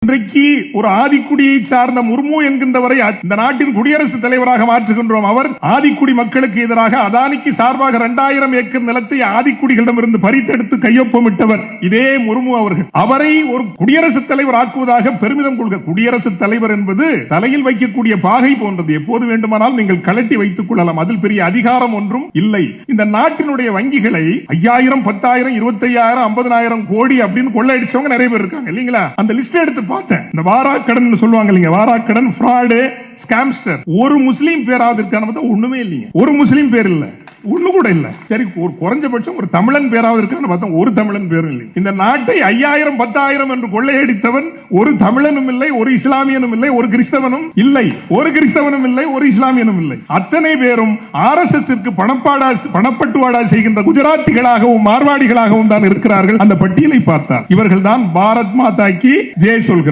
இன்றைக்கு ஒரு ஆதிக்குடியை சார்ந்த முர்மு என்கின்றவரை இந்த நாட்டின் குடியரசுத் தலைவராக மாற்றுகின்றோம். அவர் ஆதிக்குடி மக்களுக்கு எதிராக அதானிக்கு சார்பாக 2000 ஏக்கர் நிலத்தை ஆதிக்குடிகளிடமிருந்து பறித்தெடுத்து கையொப்பமிட்டவர் இதே முர்மு அவர்கள். அவரை ஒரு குடியரசுத் தலைவர் ஆக்குவதாக பெருமிதம் கொள்க. குடியரசுத் தலைவர் என்பது தலையில் வைக்கக்கூடிய பாகை போன்றது. எப்போது வேண்டுமானால் நீங்கள் கலட்டி வைத்துக் கொள்ளலாம். அதில் பெரிய அதிகாரம் ஒன்றும் இல்லை. இந்த நாட்டினுடைய வங்கிகளை 5000, 10,000, 25,000, 50,000 கோடி அப்படின்னு கொள்ளையடிச்சவங்க நிறைய பேர் இருக்காங்க இல்லீங்களா? அந்த லிஸ்ட் எடுத்து இந்த வாராக்கடன் சொல்லுவாங்க இல்லைங்க, வாராக்கடன், ஃப்ராடு, ஸ்கேம்ஸ்டர். ஒரு முஸ்லீம் பேராவது இருக்கான ஒண்ணுமே இல்லைங்க. ஒரு முஸ்லீம் பேர் இல்ல, ஒண்ணு கூட இல்ல. சரி, ஒரு குறைஞ்சபட்சம் ஒரு தமிழன் பேராவது இருக்கான்னு பார்த்தா ஒரு தமிழன் பேரும் இல்லை. இந்த நாட்டை 5000, 10,000 என்று கொள்ளையடித்தவன் ஒரு தமிழனும் இல்லை, ஒரு இஸ்லாமியனும் இல்லை, ஒரு கிறிஸ்தவனும் இல்லை, ஒரு கிறிஸ்தவனும் இல்லை, ஒரு இஸ்லாமியனும் இல்லை. அத்தனை பேரும் RSS பணப்பட்டுவாடா செய்கின்ற குஜராத்திகளாகவும் மார்வாடிகளாகவும் தான் இருக்கிறார்கள். அந்த பட்டியலை பார்த்தார். இவர்கள் தான் பாரத் மாதா கி ஜெய் சொல்கிறார்.